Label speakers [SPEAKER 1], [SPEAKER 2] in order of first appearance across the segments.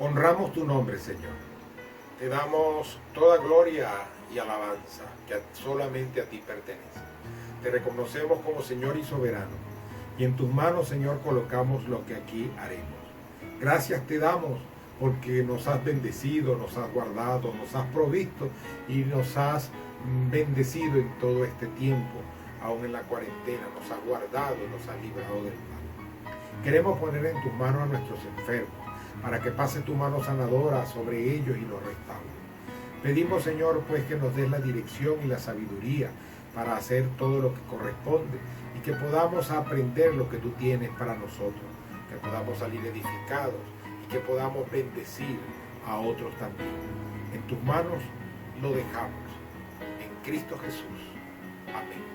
[SPEAKER 1] Honramos tu nombre, Señor. Te damos toda gloria y alabanza que solamente a ti pertenece. Te reconocemos como Señor y soberano. Y en tus manos, Señor, colocamos lo que aquí haremos. Gracias te damos porque nos has bendecido, nos has guardado, nos has provisto y nos has bendecido en todo este tiempo. Aún en la cuarentena nos has guardado, nos has librado del mal. Queremos poner en tus manos a nuestros enfermos, para que pase tu mano sanadora sobre ellos y los restaure. Pedimos, Señor, pues que nos des la dirección y la sabiduría para hacer todo lo que corresponde y que podamos aprender lo que tú tienes para nosotros, que podamos salir edificados y que podamos bendecir a otros también. En tus manos lo dejamos. En Cristo Jesús. Amén.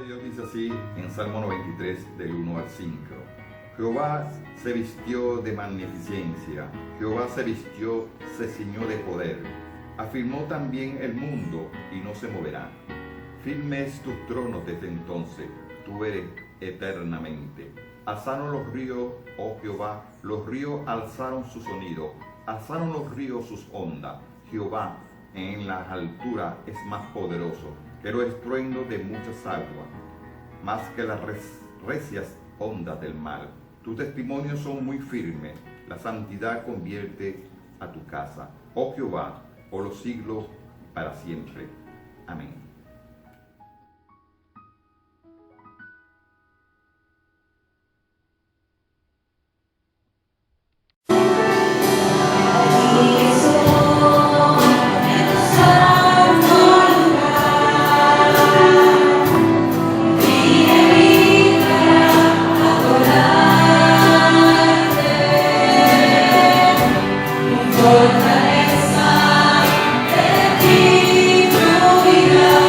[SPEAKER 2] Dios dice así en Salmo 93 del 1 al 5. Jehová se vistió de magnificencia, Jehová se ciñó de poder. Afirmó también el mundo y no se moverá. Firme es tu trono desde entonces, tú eres eternamente. Alzaron los ríos, oh Jehová, los ríos alzaron su sonido, alzaron los ríos sus ondas. Jehová en las alturas es más poderoso que los estruendos de muchas aguas, más que las recias ondas del mar. Tus testimonios son muy firmes, la santidad convierte a tu casa, oh Jehová, por los siglos para siempre. Amén.
[SPEAKER 3] Fortaleza de ti, tu vida.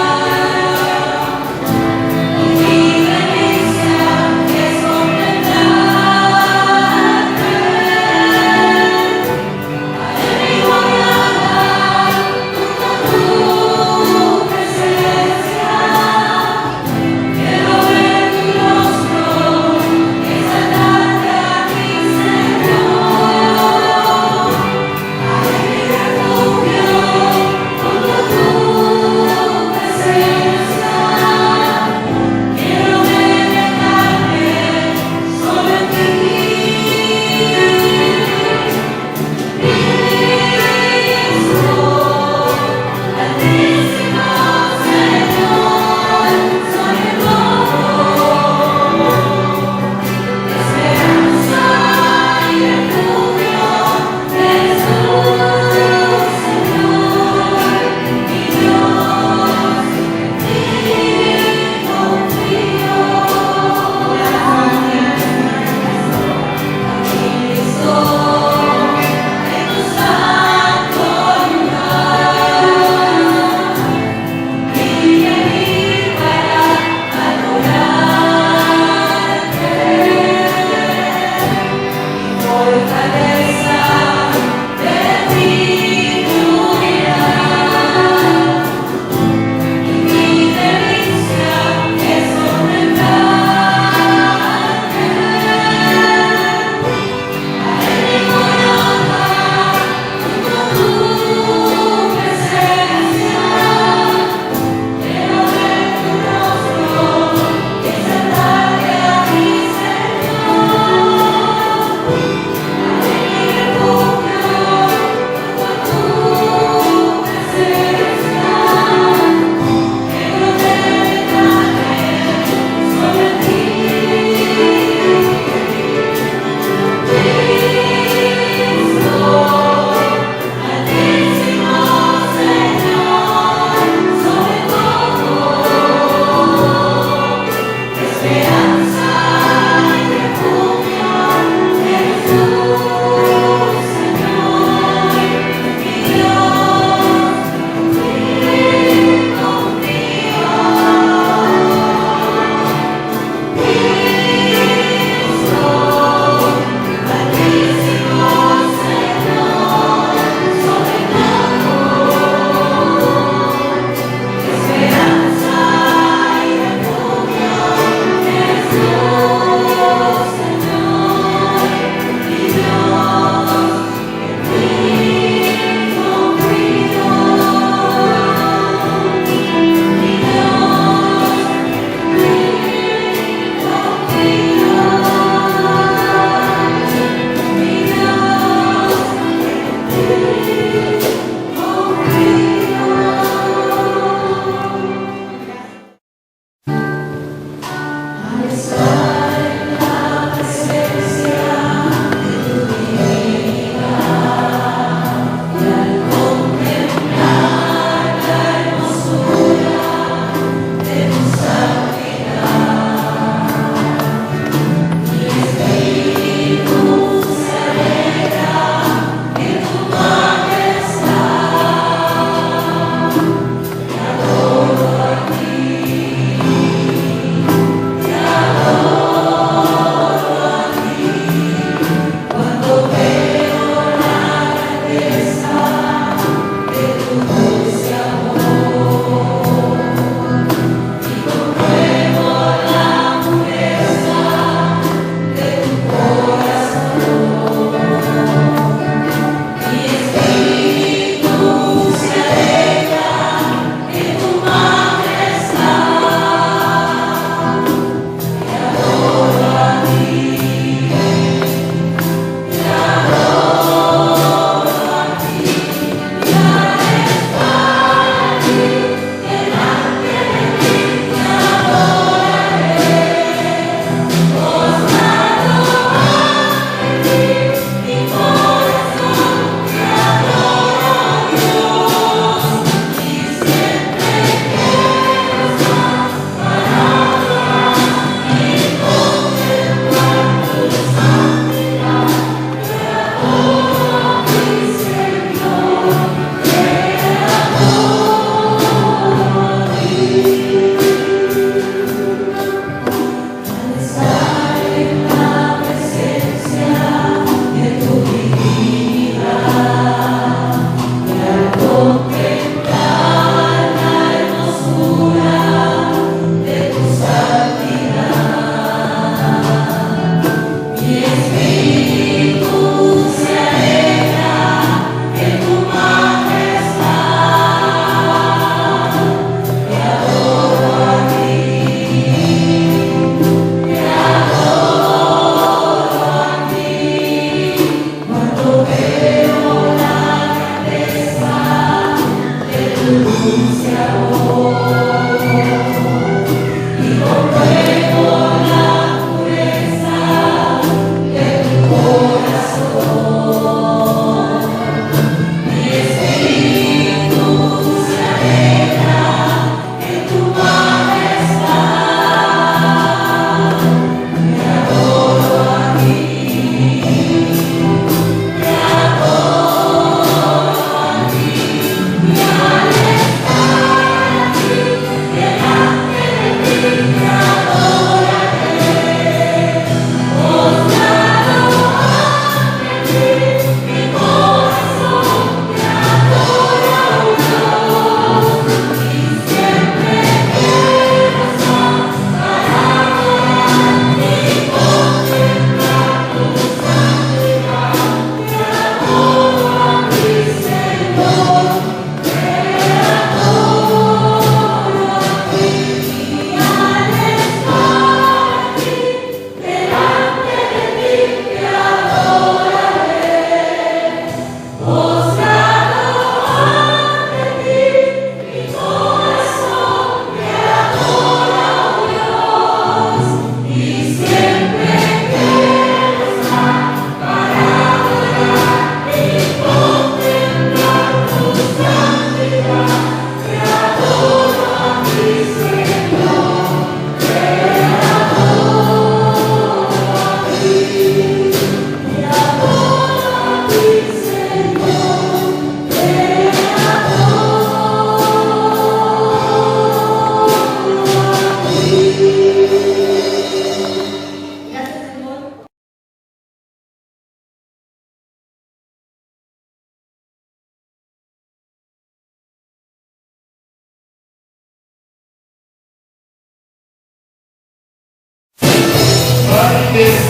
[SPEAKER 3] Amen.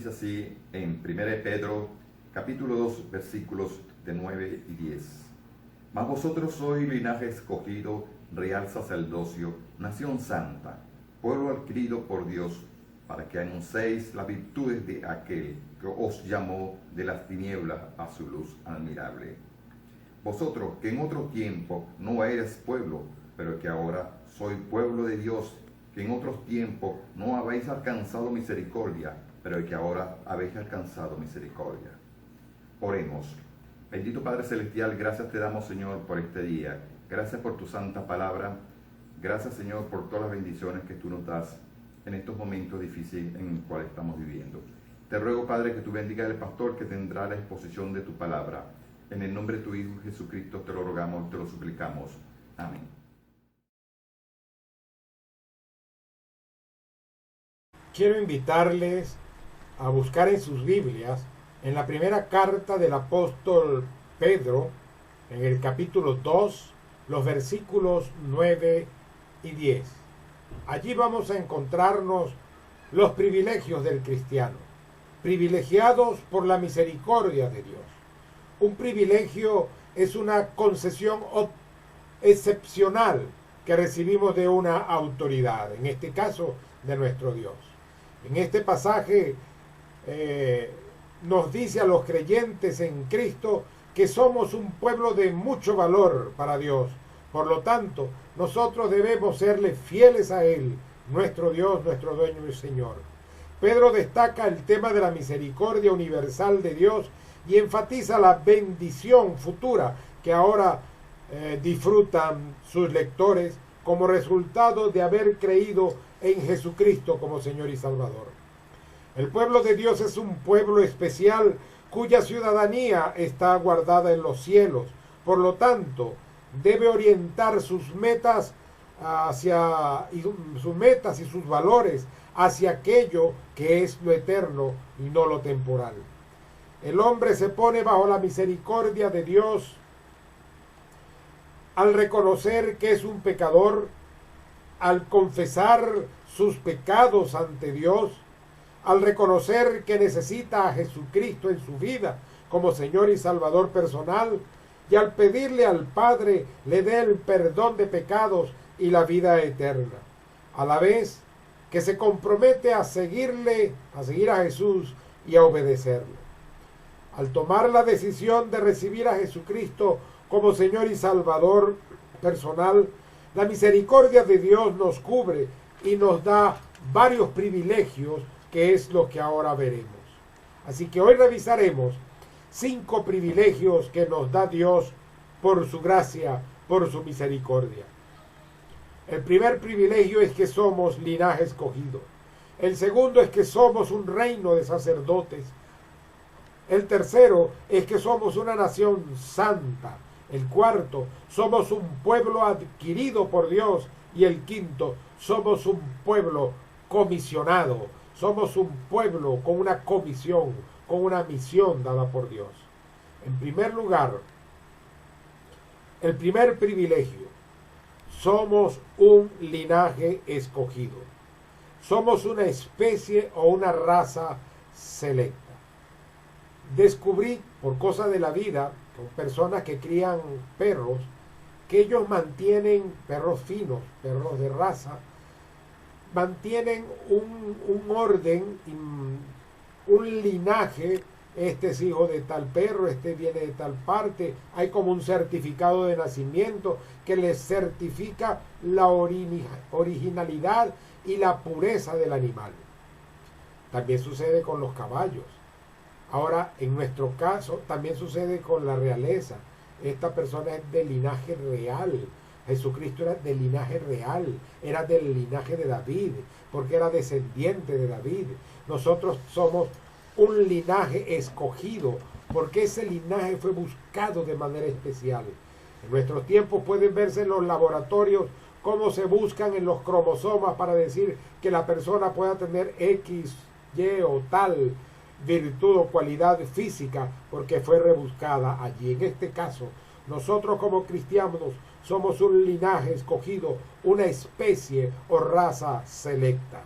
[SPEAKER 2] dice así en 1 Pedro, capítulo 2, versículos de 9 y 10. Mas vosotros sois linaje escogido, real sacerdocio, nación santa, pueblo adquirido por Dios, para que anunciéis las virtudes de aquel que os llamó de las tinieblas a su luz admirable. Vosotros, que en otro tiempo no eres pueblo, pero que ahora sois pueblo de Dios, que en otros tiempos no habéis alcanzado misericordia, pero que ahora habéis alcanzado misericordia. Oremos. Bendito Padre Celestial, gracias te damos, Señor, por este día. Gracias por tu santa palabra. Gracias, Señor, por todas las bendiciones que tú nos das en estos momentos difíciles en los cuales estamos viviendo. Te ruego, Padre, que tú bendigas al pastor que tendrá la exposición de tu palabra. En el nombre de tu Hijo Jesucristo te lo rogamos, te lo suplicamos. Amén.
[SPEAKER 1] Quiero invitarles a buscar en sus Biblias, en la primera carta del apóstol Pedro, en el capítulo 2, los versículos 9 y 10. Allí vamos a encontrarnos los privilegios del cristiano, privilegiados por la misericordia de Dios. Un privilegio es una concesión excepcional que recibimos de una autoridad, en este caso de nuestro Dios. En este pasaje nos dice a los creyentes en Cristo que somos un pueblo de mucho valor para Dios. Por lo tanto, nosotros debemos serle fieles a Él, nuestro Dios, nuestro dueño y Señor. Pedro destaca el tema de la misericordia universal de Dios y enfatiza la bendición futura que ahora disfrutan sus lectores como resultado de haber creído en Jesucristo como Señor y Salvador. El pueblo de Dios es un pueblo especial cuya ciudadanía está guardada en los cielos. Por lo tanto, debe orientar sus metas y sus valores hacia aquello que es lo eterno y no lo temporal. El hombre se pone bajo la misericordia de Dios al reconocer que es un pecador, al confesar sus pecados ante Dios, al reconocer que necesita a Jesucristo en su vida como Señor y Salvador personal, y al pedirle al Padre le dé el perdón de pecados y la vida eterna, a la vez que se compromete a seguir a Jesús y a obedecerle. Al tomar la decisión de recibir a Jesucristo como Señor y Salvador personal, la misericordia de Dios nos cubre y nos da varios privilegios, que es lo que ahora veremos. Así que hoy revisaremos 5 privilegios que nos da Dios por su gracia, por su misericordia. El primer privilegio es que somos linaje escogido. El segundo es que somos un reino de sacerdotes. El tercero es que somos una nación santa. El cuarto, somos un pueblo adquirido por Dios. Y el quinto, somos un pueblo comisionado. Somos un pueblo con una comisión, con una misión dada por Dios. En primer lugar, el primer privilegio, somos un linaje escogido. Somos una especie o una raza selecta. Descubrí, por cosa de la vida, con personas que crían perros, que ellos mantienen perros finos, perros de raza, mantienen un orden, un linaje. Este es hijo de tal perro, este viene de tal parte. Hay como un certificado de nacimiento que les certifica la originalidad y la pureza del animal. También sucede con los caballos. Ahora, en nuestro caso, también sucede con la realeza. Esta persona es de linaje real. Jesucristo era del linaje real, era del linaje de David, porque era descendiente de David. Nosotros somos un linaje escogido, porque ese linaje fue buscado de manera especial. En nuestros tiempos pueden verse en los laboratorios cómo se buscan en los cromosomas para decir que la persona pueda tener X, Y o tal virtud o cualidad física, porque fue rebuscada allí. En este caso, nosotros como cristianos somos un linaje escogido, una especie o raza selecta.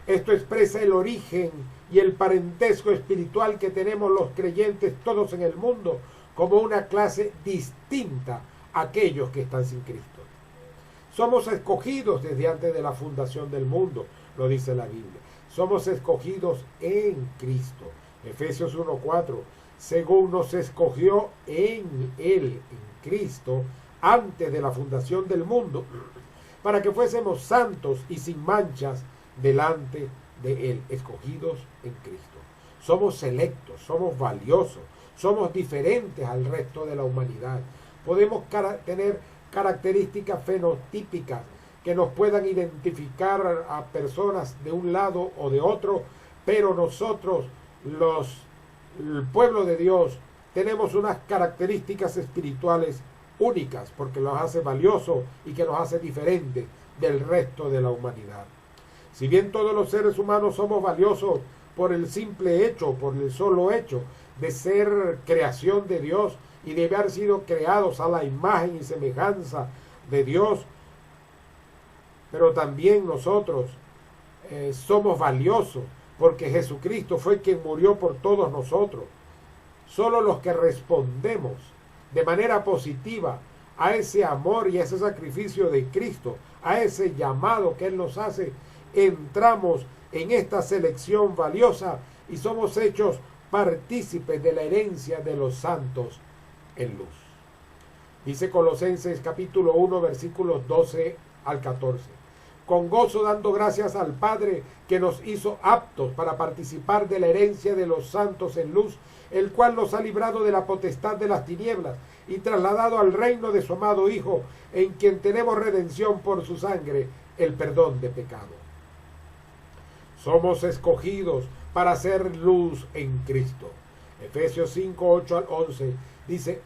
[SPEAKER 1] Esto expresa el origen y el parentesco espiritual que tenemos los creyentes todos en el mundo como una clase distinta a aquellos que están sin Cristo. Somos escogidos desde antes de la fundación del mundo, lo dice la Biblia. Somos escogidos en Cristo. Efesios 1:4, según nos escogió en Él, en Cristo, antes de la fundación del mundo, para que fuésemos santos y sin manchas delante de Él, escogidos en Cristo. Somos selectos, somos valiosos, somos diferentes al resto de la humanidad. Podemos tener características fenotípicas que nos puedan identificar a personas de un lado o de otro, pero nosotros, el pueblo de Dios, tenemos unas características espirituales únicas, porque nos hace valiosos y que nos hace diferentes del resto de la humanidad. Si bien todos los seres humanos somos valiosos por el simple hecho, por el solo hecho de ser creación de Dios y de haber sido creados a la imagen y semejanza de Dios, pero también nosotros somos valiosos porque Jesucristo fue quien murió por todos nosotros. Solo los que respondemos de manera positiva a ese amor y a ese sacrificio de Cristo, a ese llamado que Él nos hace, entramos en esta selección valiosa y somos hechos partícipes de la herencia de los santos en luz. Dice Colosenses capítulo 1 versículos 12 al 14. Con gozo dando gracias al Padre que nos hizo aptos para participar de la herencia de los santos en luz, el cual nos ha librado de la potestad de las tinieblas y trasladado al reino de su amado Hijo, en quien tenemos redención por su sangre, el perdón de pecado. Somos escogidos para hacer luz en Cristo. Efesios 5, 8 al 11 dice: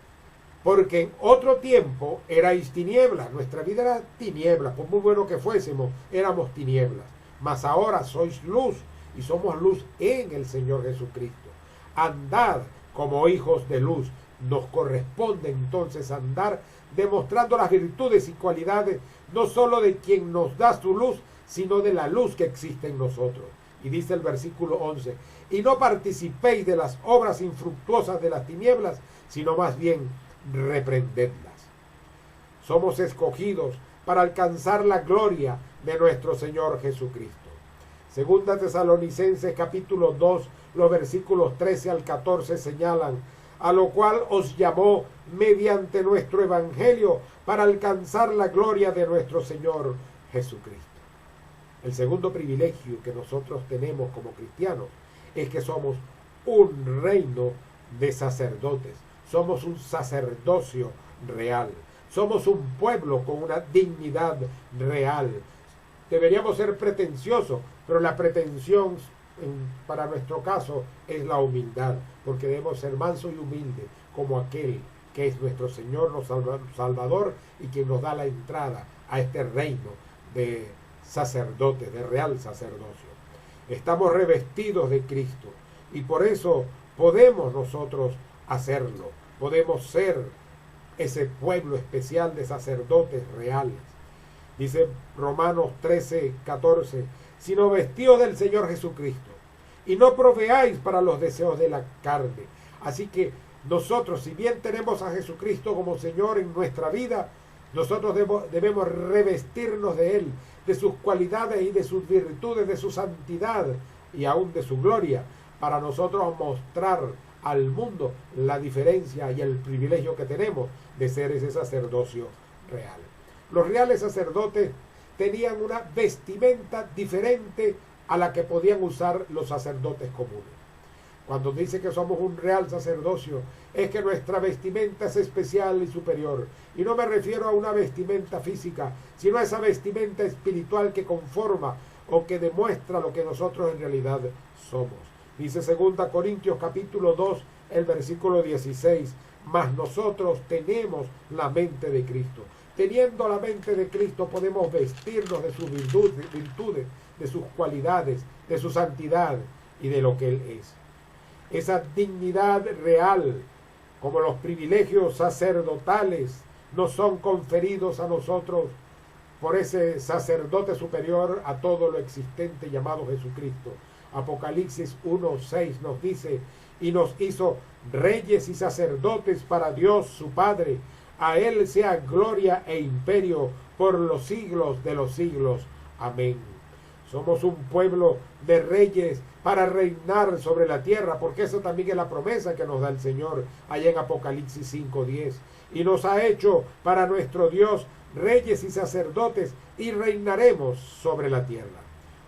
[SPEAKER 1] porque en otro tiempo erais tinieblas, nuestra vida era tinieblas, por muy bueno que fuésemos, éramos tinieblas, mas ahora sois luz, y somos luz en el Señor Jesucristo. Andad como hijos de luz. Nos corresponde entonces andar demostrando las virtudes y cualidades no solo de quien nos da su luz, sino de la luz que existe en nosotros. Y dice el versículo 11, y no participéis de las obras infructuosas de las tinieblas, sino más bien reprendedlas. Somos escogidos para alcanzar la gloria de nuestro Señor Jesucristo. Segunda Tesalonicenses capítulo 2, los versículos 13 al 14 señalan: a lo cual os llamó mediante nuestro evangelio para alcanzar la gloria de nuestro Señor Jesucristo. El segundo privilegio que nosotros tenemos como cristianos es que somos un reino de sacerdotes. Somos un sacerdocio real. Somos un pueblo con una dignidad real. Deberíamos ser pretenciosos, pero la pretensión para nuestro caso es la humildad, porque debemos ser mansos y humildes como aquel que es nuestro Señor, nuestro Salvador, y quien nos da la entrada a este reino de sacerdotes, de real sacerdocio. Estamos revestidos de Cristo y por eso podemos nosotros hacerlo. Podemos ser ese pueblo especial de sacerdotes reales. Dice Romanos 13, 14, sino vestíos del Señor Jesucristo y no proveáis para los deseos de la carne. Así que nosotros, si bien tenemos a Jesucristo como Señor en nuestra vida, nosotros debemos revestirnos de Él, de sus cualidades y de sus virtudes, de su santidad y aún de su gloria, para nosotros mostrar al mundo la diferencia y el privilegio que tenemos de ser ese sacerdocio real. Los reales sacerdotes tenían una vestimenta diferente a la que podían usar los sacerdotes comunes. Cuando dice que somos un real sacerdocio, es que nuestra vestimenta es especial y superior. Y no me refiero a una vestimenta física, sino a esa vestimenta espiritual que conforma o que demuestra lo que nosotros en realidad somos. Dice 2 Corintios capítulo 2, el versículo 16, mas nosotros tenemos la mente de Cristo. Teniendo la mente de Cristo podemos vestirnos de sus virtudes, de sus cualidades, de su santidad y de lo que Él es. Esa dignidad real, como los privilegios sacerdotales, nos son conferidos a nosotros por ese sacerdote superior a todo lo existente llamado Jesucristo. Apocalipsis 1:6 nos dice: y nos hizo reyes y sacerdotes para Dios su Padre. A él sea gloria e imperio por los siglos de los siglos. Amén. Somos un pueblo de reyes para reinar sobre la tierra, porque eso también es la promesa que nos da el Señor allá en Apocalipsis 5:10. Y nos ha hecho para nuestro Dios reyes y sacerdotes, y reinaremos sobre la tierra.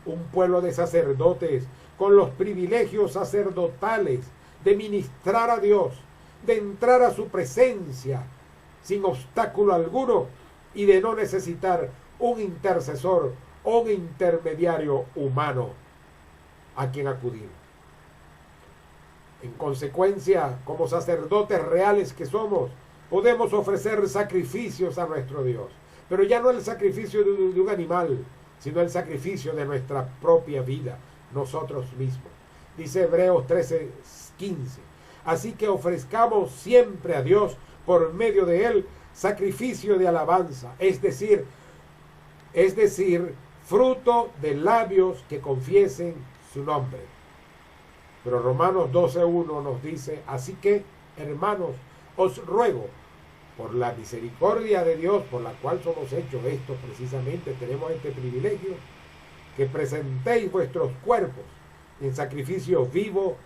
[SPEAKER 1] Un pueblo de sacerdotes con los privilegios sacerdotales de ministrar a Dios, de entrar a su presencia sin obstáculo alguno y de no necesitar un intercesor o un intermediario humano a quien acudir. En consecuencia, como sacerdotes reales que somos, podemos ofrecer sacrificios a nuestro Dios, pero ya no el sacrificio de un animal, sino el sacrificio de nuestra propia vida, nosotros mismos. Dice Hebreos 13:15. Así que ofrezcamos siempre a Dios por medio de él sacrificio de alabanza, es decir, fruto de labios que confiesen su nombre. Pero Romanos 12:1 nos dice: así que, hermanos, os ruego por la misericordia de Dios, por la cual somos hechos esto precisamente, tenemos este privilegio, que presentéis vuestros cuerpos en sacrificio vivo,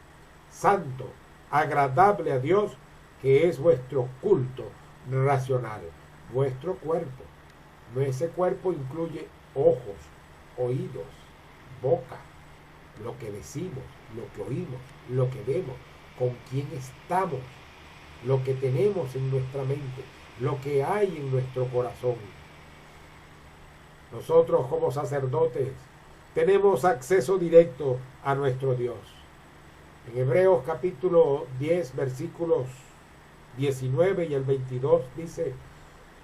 [SPEAKER 1] santo, agradable a Dios, que es vuestro culto racional. Vuestro cuerpo. Ese cuerpo incluye ojos, oídos, boca, lo que decimos, lo que oímos, lo que vemos, con quién estamos, lo que tenemos en nuestra mente, lo que hay en nuestro corazón. Nosotros como sacerdotes tenemos acceso directo a nuestro Dios. En Hebreos capítulo 10, versículos 19 y el 22 dice: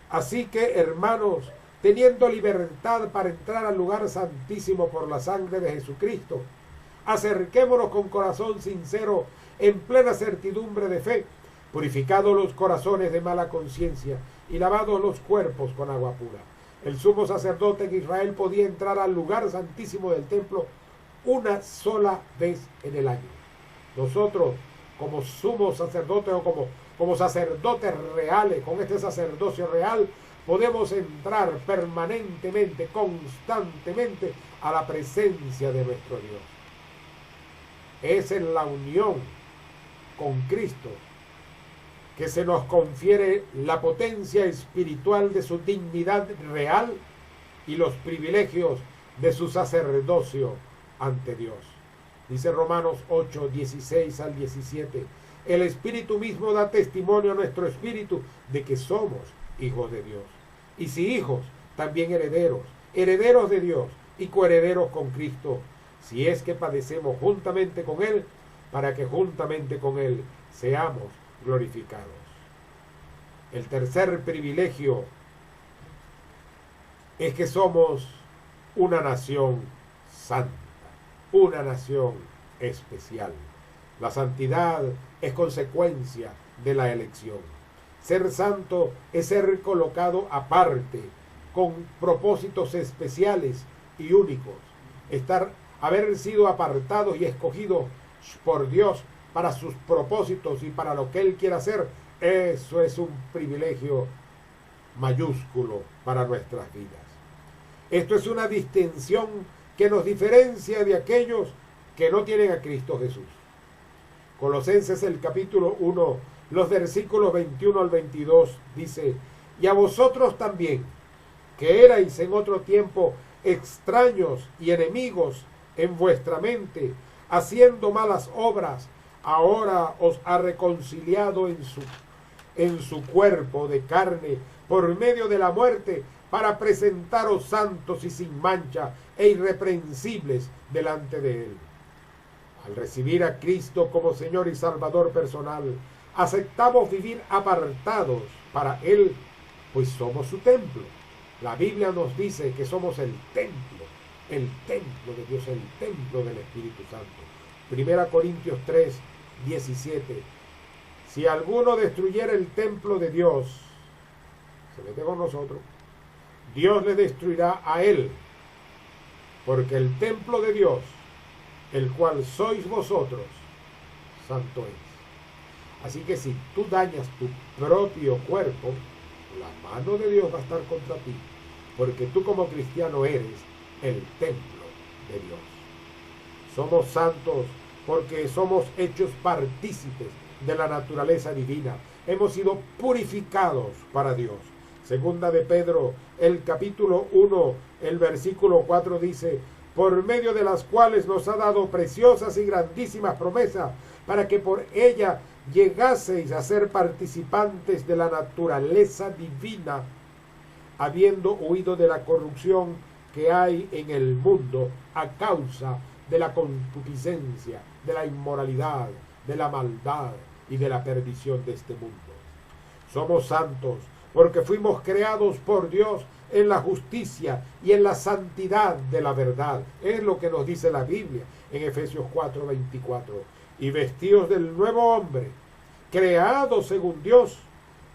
[SPEAKER 1] así que, hermanos, teniendo libertad para entrar al lugar santísimo por la sangre de Jesucristo, acerquémonos con corazón sincero, en plena certidumbre de fe, purificados los corazones de mala conciencia y lavados los cuerpos con agua pura. El sumo sacerdote en Israel podía entrar al lugar santísimo del templo una sola vez en el año. Nosotros, como sumos sacerdotes o como sacerdotes reales, con este sacerdocio real, podemos entrar permanentemente, constantemente a la presencia de nuestro Dios. Es en la unión con Cristo que se nos confiere la potencia espiritual de su dignidad real y los privilegios de su sacerdocio ante Dios. Dice Romanos 8, 16 al 17, el Espíritu mismo da testimonio a nuestro espíritu de que somos hijos de Dios. Y si hijos, también herederos, herederos de Dios y coherederos con Cristo, si es que padecemos juntamente con Él, para que juntamente con Él seamos glorificados. El tercer privilegio es que somos una nación santa, una nación especial. La santidad es consecuencia de la elección. Ser santo es ser colocado aparte, con propósitos especiales y únicos. Haber sido apartados y escogidos por Dios para sus propósitos y para lo que Él quiere hacer, eso es un privilegio mayúsculo para nuestras vidas. Esto es una distinción que nos diferencia de aquellos que no tienen a Cristo Jesús. Colosenses el capítulo 1, los versículos 21 al 22 dice: y a vosotros también, que erais en otro tiempo extraños y enemigos en vuestra mente, haciendo malas obras, ahora os ha reconciliado en su cuerpo de carne por medio de la muerte, para presentaros santos y sin mancha e irreprensibles delante de Él. Al recibir a Cristo como Señor y Salvador personal, aceptamos vivir apartados para Él, pues somos su templo. La Biblia nos dice que somos el templo de Dios, el templo del Espíritu Santo. 1 Corintios 3, 17. Si alguno destruyera el templo de Dios, se mete con nosotros, Dios le destruirá a él, porque el templo de Dios, el cual sois vosotros, santo es. Así que si tú dañas tu propio cuerpo, la mano de Dios va a estar contra ti, porque tú como cristiano eres el templo de Dios. Somos santos porque somos hechos partícipes de la naturaleza divina. Hemos sido purificados para Dios. Segunda de Pedro, el capítulo 1, el versículo 4 dice: por medio de las cuales nos ha dado preciosas y grandísimas promesas, para que por ella llegaseis a ser participantes de la naturaleza divina, habiendo huido de la corrupción que hay en el mundo a causa de la concupiscencia, de la inmoralidad, de la maldad y de la perdición de este mundo. Somos santos porque fuimos creados por Dios en la justicia y en la santidad de la verdad. Es lo que nos dice la Biblia en Efesios 4:24. Y vestidos del nuevo hombre, creado según Dios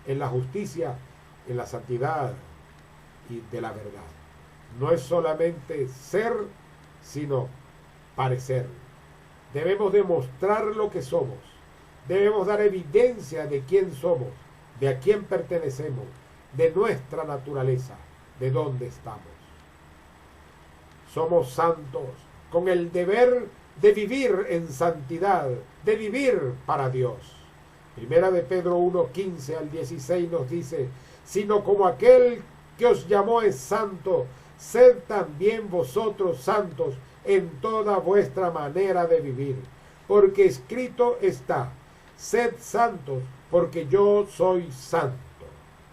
[SPEAKER 1] en la justicia, en la santidad y de la verdad. No es solamente ser, sino parecer. Debemos demostrar lo que somos. Debemos dar evidencia de quién somos, de a quién pertenecemos, de nuestra naturaleza, de dónde estamos. Somos santos con el deber de vivir en santidad, de vivir para Dios. Primera de Pedro 1:15 al 16 nos dice: sino como aquel que os llamó es santo, sed también vosotros santos en toda vuestra manera de vivir, porque escrito está: sed santos, porque yo soy santo.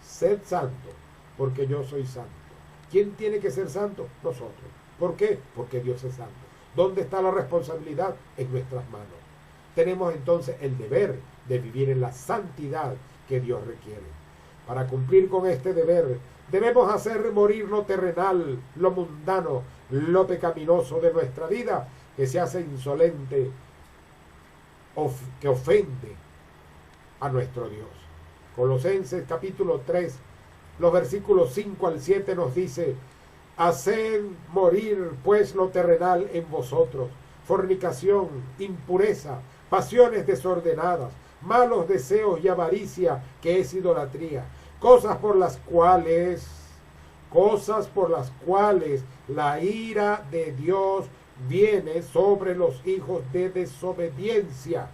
[SPEAKER 1] Sed santo, porque yo soy santo. ¿Quién tiene que ser santo? Nosotros. ¿Por qué? Porque Dios es santo. ¿Dónde está la responsabilidad? En nuestras manos. Tenemos entonces el deber de vivir en la santidad que Dios requiere. Para cumplir con este deber, debemos hacer morir lo terrenal, lo mundano, lo pecaminoso de nuestra vida, que se hace insolente, que ofende a nuestro Dios. Colosenses capítulo 3, los versículos 5 al 7 nos dice: haced morir pues lo terrenal en vosotros, fornicación, impureza, pasiones desordenadas, malos deseos y avaricia, que es idolatría, cosas por las cuales la ira de Dios viene sobre los hijos de desobediencia,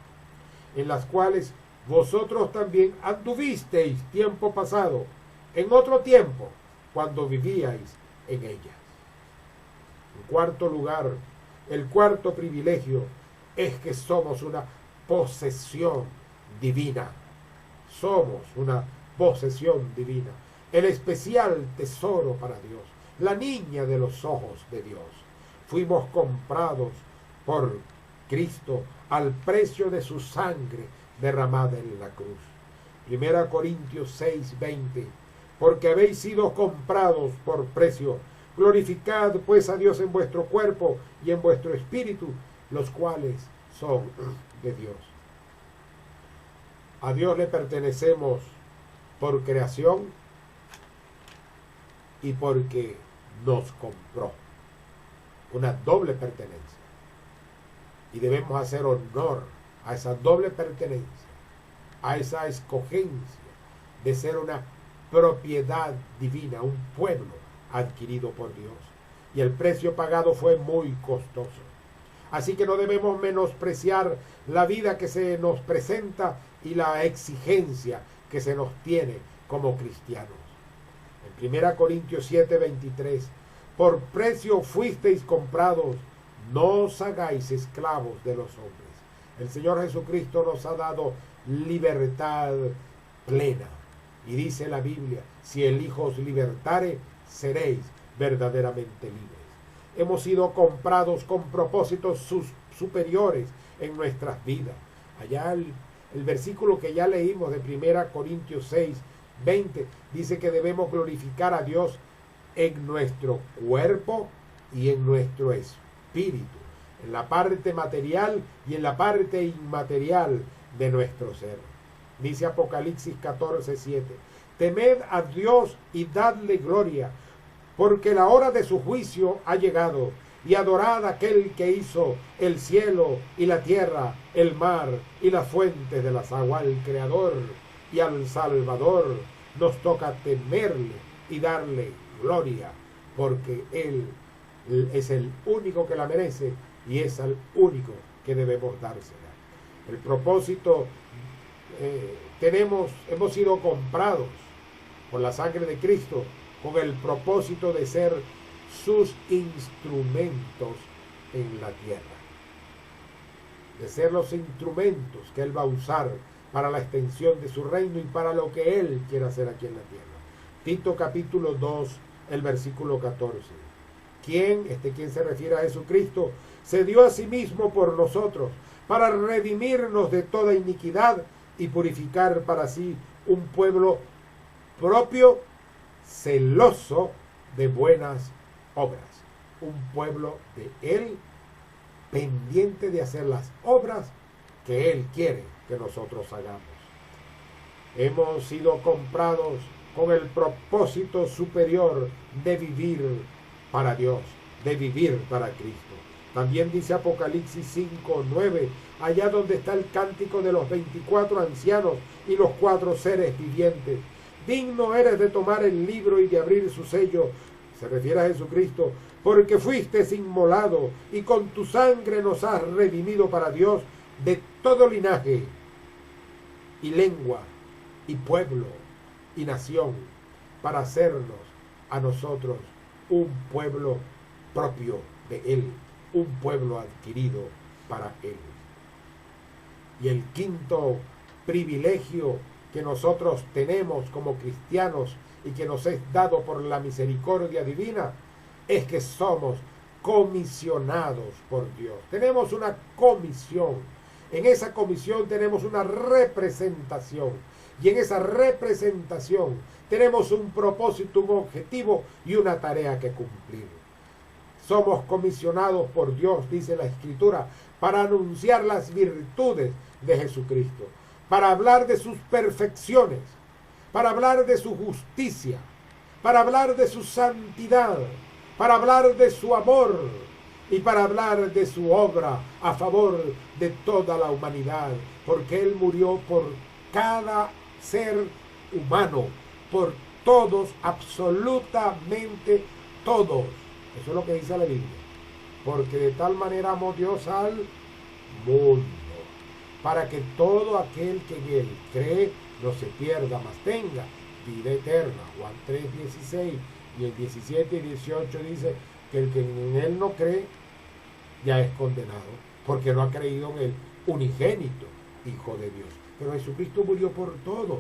[SPEAKER 1] en las cuales vosotros también anduvisteis tiempo pasado, en otro tiempo, cuando vivíais en ellas. En cuarto lugar, el cuarto privilegio es que somos una posesión divina. Somos una posesión divina, el especial tesoro para Dios, la niña de los ojos de Dios. Fuimos comprados por Cristo al precio de su sangre derramada en la cruz. Primera Corintios 6:20. Porque habéis sido comprados por precio. Glorificad pues a Dios en vuestro cuerpo y en vuestro espíritu, los cuales son de Dios. A Dios le pertenecemos por creación y porque nos compró. Una doble pertenencia. Y debemos hacer honor a esa doble pertenencia, a esa escogencia de ser una propiedad divina, un pueblo adquirido por Dios. Y el precio pagado fue muy costoso. Así que no debemos menospreciar la vida que se nos presenta y la exigencia que se nos tiene como cristianos. En 1 Corintios 7:23, por precio fuisteis comprados, no os hagáis esclavos de los hombres. El Señor Jesucristo nos ha dado libertad plena. Y dice la Biblia: si el Hijo os libertare, seréis verdaderamente libres. Hemos sido comprados con propósitos superiores en nuestras vidas. Allá el versículo que ya leímos de 1 Corintios 6:20 dice que debemos glorificar a Dios en nuestro cuerpo y en nuestro espíritu, en la parte material y en la parte inmaterial de nuestro ser. Dice Apocalipsis 14:7: temed a Dios y dadle gloria, porque la hora de su juicio ha llegado, y adorad a aquel que hizo el cielo y la tierra, el mar y las fuentes de las aguas, al Creador y al Salvador. Nos toca temerle y darle gloria, porque Él es el único que la merece y es el único que debemos dársela. El propósito, hemos sido comprados por la sangre de Cristo con el propósito de ser sus instrumentos en la tierra, de ser los instrumentos que Él va a usar para la extensión de su reino y para lo que Él quiere hacer aquí en la tierra. Tito capítulo 2, el versículo 14. ¿Quién se refiere a Jesucristo? Se dio a sí mismo por nosotros para redimirnos de toda iniquidad y purificar para sí un pueblo propio, celoso de buenas obras. Un pueblo de Él, pendiente de hacer las obras que Él quiere que nosotros hagamos. Hemos sido comprados con el propósito superior de vivir para Dios, de vivir para Cristo. También dice Apocalipsis 5:9, allá donde está el cántico de los 24 ancianos y los 4 seres vivientes. Digno eres de tomar el libro y de abrir su sello, se refiere a Jesucristo, porque fuiste inmolado y con tu sangre nos has redimido para Dios de todo linaje y lengua y pueblo y nación, para hacernos a nosotros un pueblo propio de Él, un pueblo adquirido para Él. Y el quinto privilegio que nosotros tenemos como cristianos y que nos es dado por la misericordia divina es que somos comisionados por Dios. Tenemos una comisión. En esa comisión tenemos una representación. Y en esa representación tenemos un propósito, un objetivo y una tarea que cumplir. Somos comisionados por Dios, dice la Escritura, para anunciar las virtudes de Jesucristo, para hablar de sus perfecciones, para hablar de su justicia, para hablar de su santidad, para hablar de su amor y para hablar de su obra a favor de toda la humanidad, porque Él murió por cada ser humano, por todos, absolutamente todos. Eso es lo que dice la Biblia. Porque de tal manera amó Dios al mundo, para que todo aquel que en Él cree no se pierda, mas tenga vida eterna. Juan 3:16 y el 17 y 18 dice que el que en Él no cree ya es condenado, porque no ha creído en el unigénito Hijo de Dios. Pero Jesucristo murió por todos,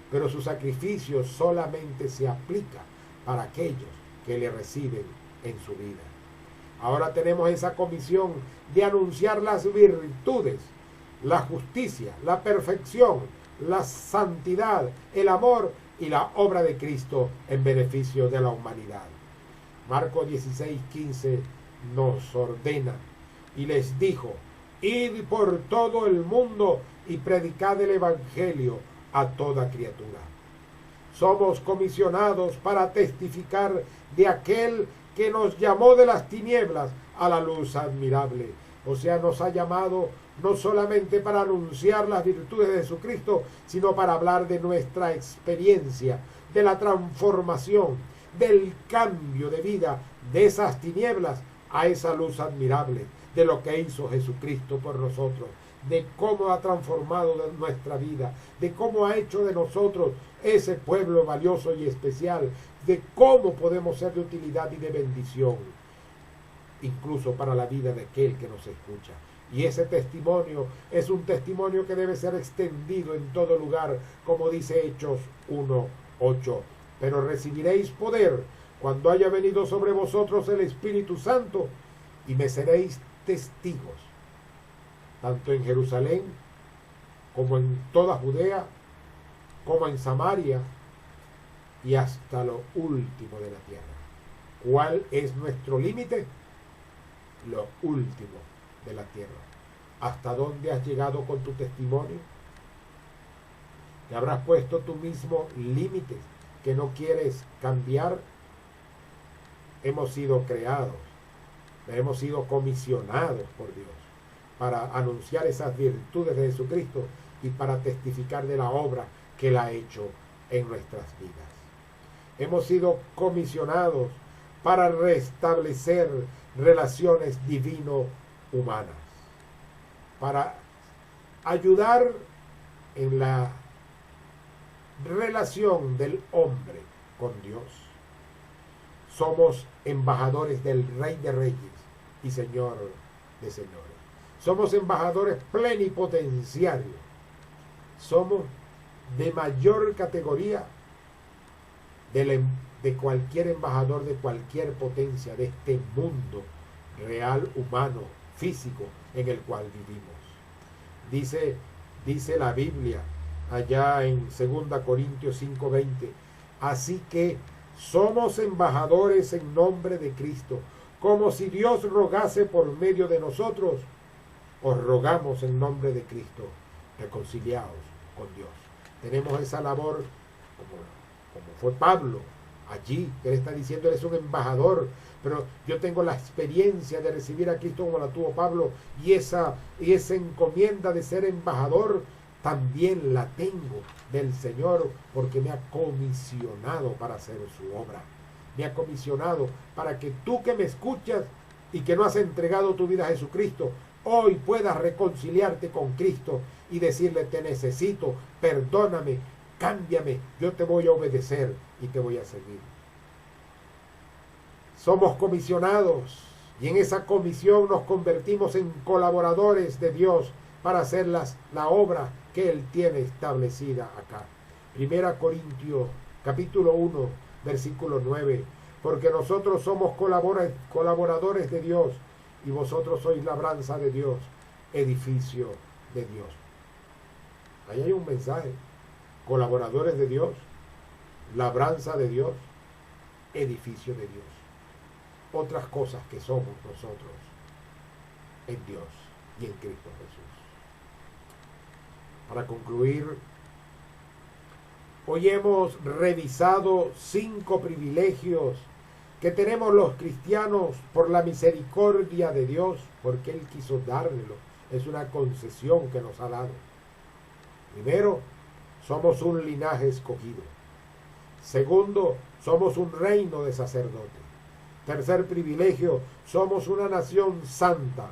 [SPEAKER 1] pero su sacrificio solamente se aplica para aquellos que le reciben en su vida. Ahora tenemos esa comisión de anunciar las virtudes, la justicia, la perfección, la santidad, el amor y la obra de Cristo en beneficio de la humanidad. Marcos 16:15 nos ordena y les dijo: id por todo el mundo y predicad el evangelio a toda criatura. Somos comisionados para testificar de aquel que nos llamó de las tinieblas a la luz admirable. O sea, nos ha llamado no solamente para anunciar las virtudes de Jesucristo, sino para hablar de nuestra experiencia, de la transformación, del cambio de vida, de esas tinieblas a esa luz admirable, de lo que hizo Jesucristo por nosotros, de cómo ha transformado nuestra vida, de cómo ha hecho de nosotros ese pueblo valioso y especial, de cómo podemos ser de utilidad y de bendición, incluso para la vida de aquel que nos escucha. Y ese testimonio es un testimonio que debe ser extendido en todo lugar, como dice Hechos 1:8. Pero recibiréis poder cuando haya venido sobre vosotros el Espíritu Santo, y me seréis testigos, tanto en Jerusalén, como en toda Judea, como en Samaria, y hasta lo último de la tierra. ¿Cuál es nuestro límite? Lo último de la tierra. ¿Hasta dónde has llegado con tu testimonio? ¿Te habrás puesto tú mismo límites que no quieres cambiar? hemos sido creados, hemos sido comisionados por Dios para anunciar esas virtudes de Jesucristo y para testificar de la obra que Él ha hecho en nuestras vidas. Hemos sido comisionados para restablecer relaciones divino-humanas, para ayudar en la relación del hombre con Dios. Somos embajadores del Rey de Reyes y Señor de Señores. Somos embajadores plenipotenciarios. Somos de mayor categoría de cualquier embajador de cualquier potencia de este mundo real, humano, físico en el cual vivimos. Dice la Biblia allá en 2 Corintios 5:20, así que somos embajadores en nombre de Cristo, como si Dios rogase por medio de nosotros. Os rogamos en nombre de Cristo, reconciliaos con Dios. Tenemos esa labor, como fue Pablo allí, que él está diciendo, él es un embajador, pero yo tengo la experiencia de recibir a Cristo como la tuvo Pablo, y esa encomienda de ser embajador también la tengo del Señor, porque me ha comisionado para hacer su obra. Me ha comisionado para que tú que me escuchas y que no has entregado tu vida a Jesucristo, hoy puedas reconciliarte con Cristo y decirle: te necesito, perdóname, cámbiame, yo te voy a obedecer y te voy a seguir. Somos comisionados y en esa comisión nos convertimos en colaboradores de Dios para hacer la obra que Él tiene establecida acá. 1 Corintios capítulo 1 versículo 9, porque nosotros somos colaboradores de Dios y vosotros sois labranza de Dios, edificio de Dios. Ahí hay un mensaje: colaboradores de Dios, labranza de Dios, edificio de Dios. Otras cosas que somos nosotros en Dios y en Cristo Jesús. Para concluir, hoy hemos revisado 5 privilegios que tenemos los cristianos por la misericordia de Dios, porque Él quiso dármelo. Es una concesión que nos ha dado. Primero, somos un linaje escogido. Segundo, somos un reino de sacerdotes. Tercer privilegio, somos una nación santa.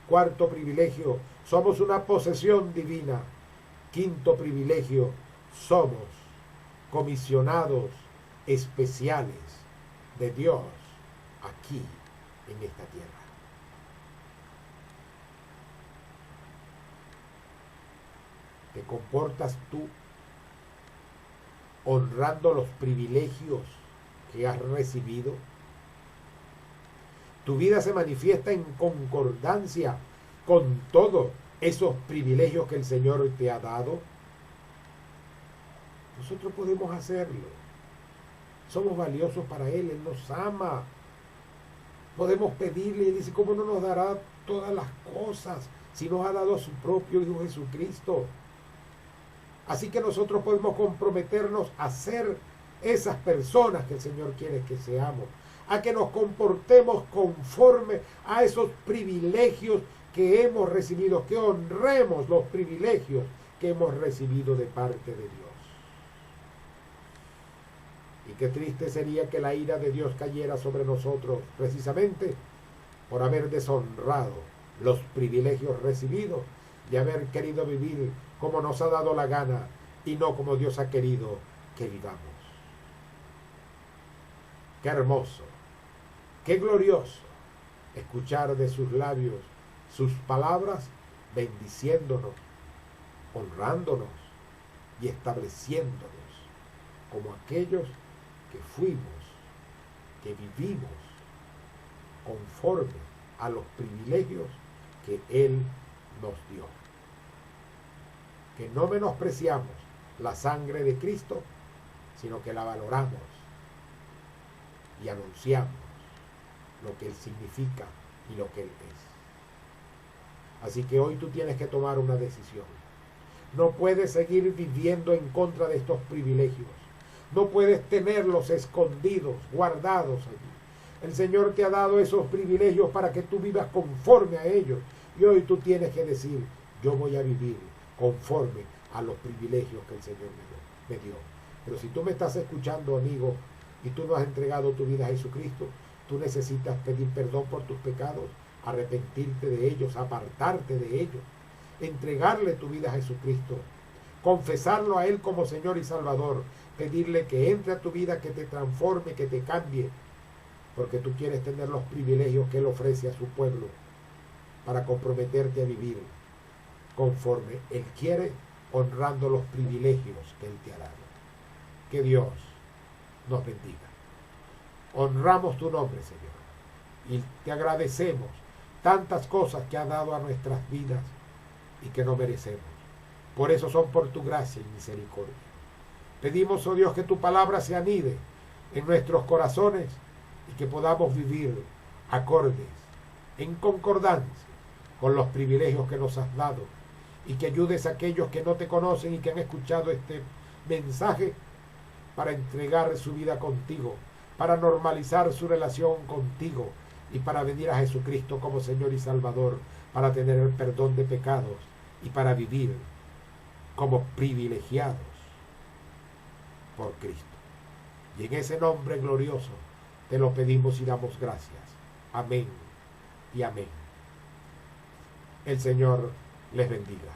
[SPEAKER 1] Cuarto privilegio, somos una posesión divina. Quinto privilegio, somos comisionados especiales de Dios aquí en esta tierra. ¿Te comportas tú honrando los privilegios que has recibido? Tu vida se manifiesta en concordancia con todos esos privilegios que el Señor te ha dado. Nosotros podemos hacerlo. Somos valiosos para Él. Él nos ama. Podemos pedirle y dice: ¿cómo no nos dará todas las cosas si nos ha dado a su propio Hijo Jesucristo? Así que nosotros podemos comprometernos a ser esas personas que el Señor quiere que seamos, a que nos comportemos conforme a esos privilegios que hemos recibido, que honremos los privilegios que hemos recibido de parte de Dios. Y qué triste sería que la ira de Dios cayera sobre nosotros precisamente por haber deshonrado los privilegios recibidos y haber querido vivir como nos ha dado la gana y no como Dios ha querido que vivamos. Qué hermoso, qué glorioso escuchar de sus labios sus palabras bendiciéndonos, honrándonos y estableciéndonos como aquellos que fuimos, que vivimos conforme a los privilegios que Él nos dio. Que no menospreciamos la sangre de Cristo, sino que la valoramos y anunciamos lo que Él significa y lo que Él es. Así que hoy tú tienes que tomar una decisión. No puedes seguir viviendo en contra de estos privilegios. No puedes tenerlos escondidos, guardados allí. El Señor te ha dado esos privilegios para que tú vivas conforme a ellos. Y hoy tú tienes que decir, yo voy a vivir conforme a los privilegios que el Señor me dio. Pero si tú me estás escuchando, amigo, y tú no has entregado tu vida a Jesucristo, tú necesitas pedir perdón por tus pecados, arrepentirte de ellos, apartarte de ellos, entregarle tu vida a Jesucristo, confesarlo a Él como Señor y Salvador, pedirle que entre a tu vida, que te transforme, que te cambie, porque tú quieres tener los privilegios que Él ofrece a su pueblo para comprometerte a vivir conforme Él quiere, honrando los privilegios que Él te ha dado. Que Dios nos bendiga. Honramos tu nombre, Señor, y te agradecemos tantas cosas que has dado a nuestras vidas y que no merecemos. Por eso son por tu gracia y misericordia. Pedimos, oh Dios, que tu palabra se anide en nuestros corazones y que podamos vivir acordes, en concordancia con los privilegios que nos has dado, y que ayudes a aquellos que no te conocen y que han escuchado este mensaje para entregar su vida contigo, para normalizar su relación contigo y para venir a Jesucristo como Señor y Salvador, para tener el perdón de pecados y para vivir como privilegiados por Cristo. Y en ese nombre glorioso te lo pedimos y damos gracias. Amén y amén. El Señor les bendiga.